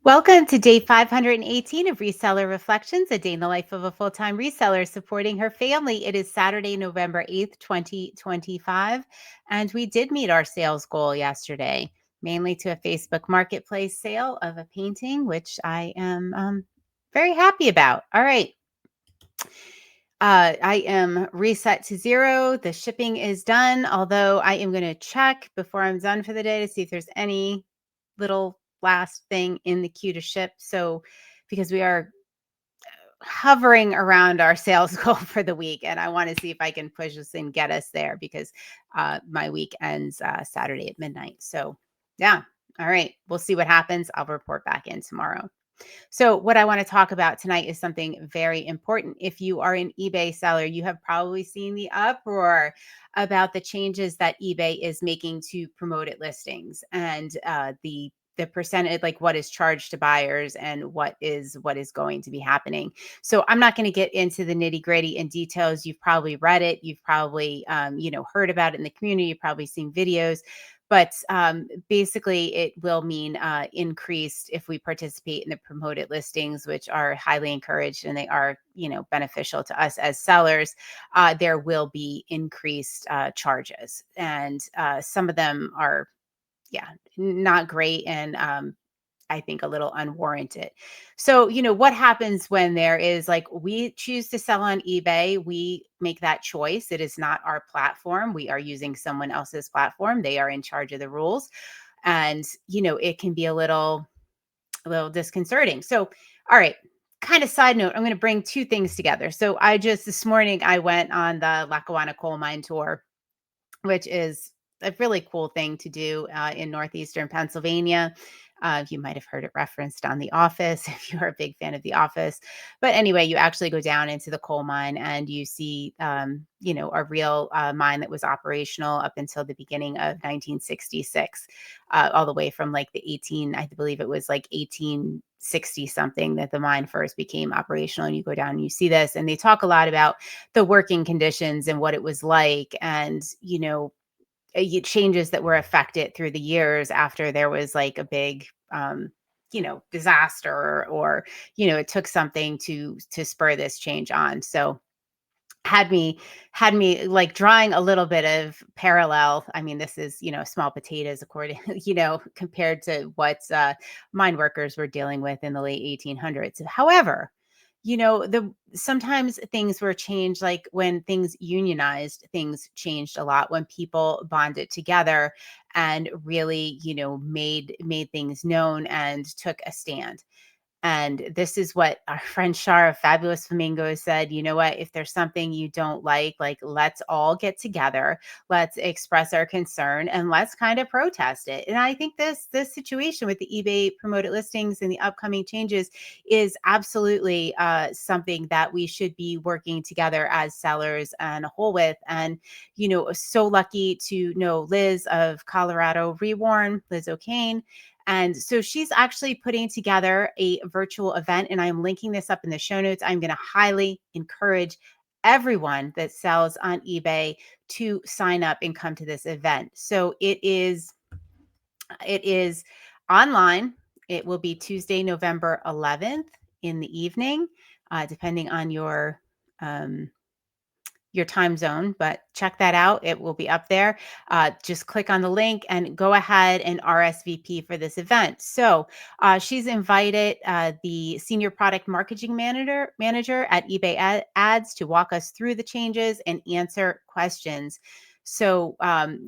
Welcome to day 518 of Reseller Reflections, a day in the life of a full-time reseller supporting her family. It is Saturday, November 8th, 2025, and we did meet our sales goal yesterday, mainly to a Facebook Marketplace sale of a painting, which I am very happy about. All right. I am reset to 0. The shipping is done, although I am going to check before I'm done for the day to see if there's any little last thing in the queue to ship. So, because we are hovering around our sales goal for the week, and I want to see if I can push us and get us there because my week ends Saturday at midnight. So, yeah. All right. We'll see what happens. I'll report back in tomorrow. So, what I want to talk about tonight is something very important. If you are an eBay seller, you have probably seen the uproar about the changes that eBay is making to promoted listings and the percentage, like what is charged to buyers and what is going to be happening. So I'm not going to get into the nitty gritty and details. You've probably read it. You've probably heard about it in the community. You've probably seen videos. But basically, it will mean increased if we participate in the promoted listings, which are highly encouraged and they are, beneficial to us as sellers. There will be increased charges, and some of them are, yeah, not great, and I think a little unwarranted. So, what happens when there is like we choose to sell on eBay, we make that choice. It is not our platform. We are using someone else's platform. They are in charge of the rules. And, it can be a little disconcerting. So, all right, kind of side note, I'm going to bring two things together. So, this morning I went on the Lackawanna coal mine tour, which is a really cool thing to do in northeastern Pennsylvania. You might have heard it referenced on The Office if you're a big fan of The Office. But anyway, you actually go down into the coal mine and you see, a real mine that was operational up until the beginning of 1966, all the way from like I believe it was like 1860 something that the mine first became operational. And you go down and you see this, and they talk a lot about the working conditions and what it was like, and changes that were affected through the years after there was like a big disaster, or it took something to spur this change on. So had me like drawing a little bit of parallel. I mean, this is small potatoes according compared to what mine workers were dealing with in the late 1800s. However, the sometimes things were changed, like when things unionized, things changed a lot when people bonded together and really made things known and took a stand. And this is what our friend Shar of Fabulous Flamingos said. You know what? If there's something you don't like, let's all get together, let's express our concern, and let's kind of protest it. And I think this situation with the eBay promoted listings and the upcoming changes is absolutely something that we should be working together as sellers and a whole with. And so lucky to know Liz of Colorado Rewarn, Liz O'Kane. And so she's actually putting together a virtual event, and I'm linking this up in the show notes. I'm going to highly encourage everyone that sells on eBay to sign up and come to this event. So it is online. It will be Tuesday, November 11th in the evening, depending on your time zone, but check that out. It will be up there. Just click on the link and go ahead and RSVP for this event. So she's invited the senior product marketing manager at eBay Ads to walk us through the changes and answer questions. So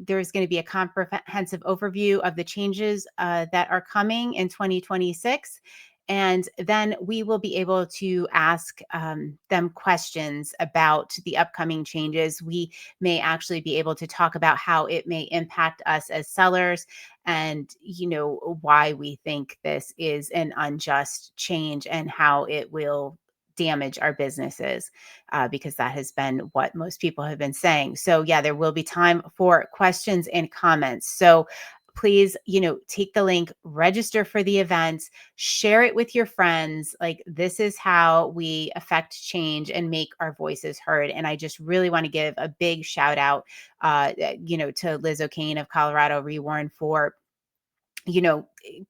there's going to be a comprehensive overview of the changes that are coming in 2026. And then we will be able to ask them questions about the upcoming changes. We may actually be able to talk about how it may impact us as sellers, and why we think this is an unjust change and how it will damage our businesses, because that has been what most people have been saying. So yeah, there will be time for questions and comments. So please, take the link, register for the event, share it with your friends. Like, this is how we affect change and make our voices heard. And I just really want to give a big shout out, to Liz O'Kane of Colorado Rewarn for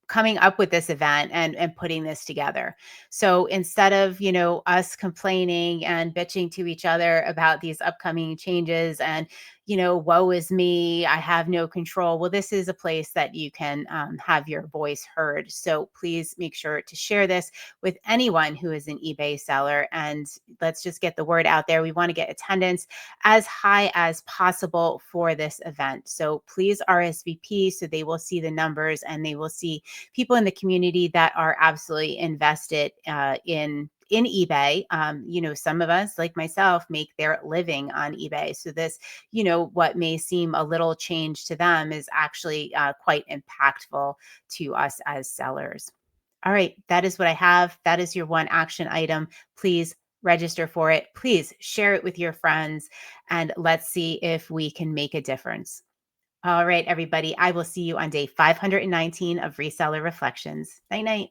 coming up with this event and putting this together. So instead of, us complaining and bitching to each other about these upcoming changes and, woe is me, I have no control. Well, this is a place that you can have your voice heard. So please make sure to share this with anyone who is an eBay seller, and let's just get the word out there. We want to get attendance as high as possible for this event. So please RSVP so they will see the numbers and they will see people in the community that are absolutely invested in eBay. Some of us, like myself, make their living on eBay. So this, what may seem a little change to them is actually quite impactful to us as sellers. All right, that is what I have. That is your one action item. Please register for it. Please share it with your friends, and let's see if we can make a difference. All right, everybody, I will see you on day 519 of Reseller Reflections. Night, night.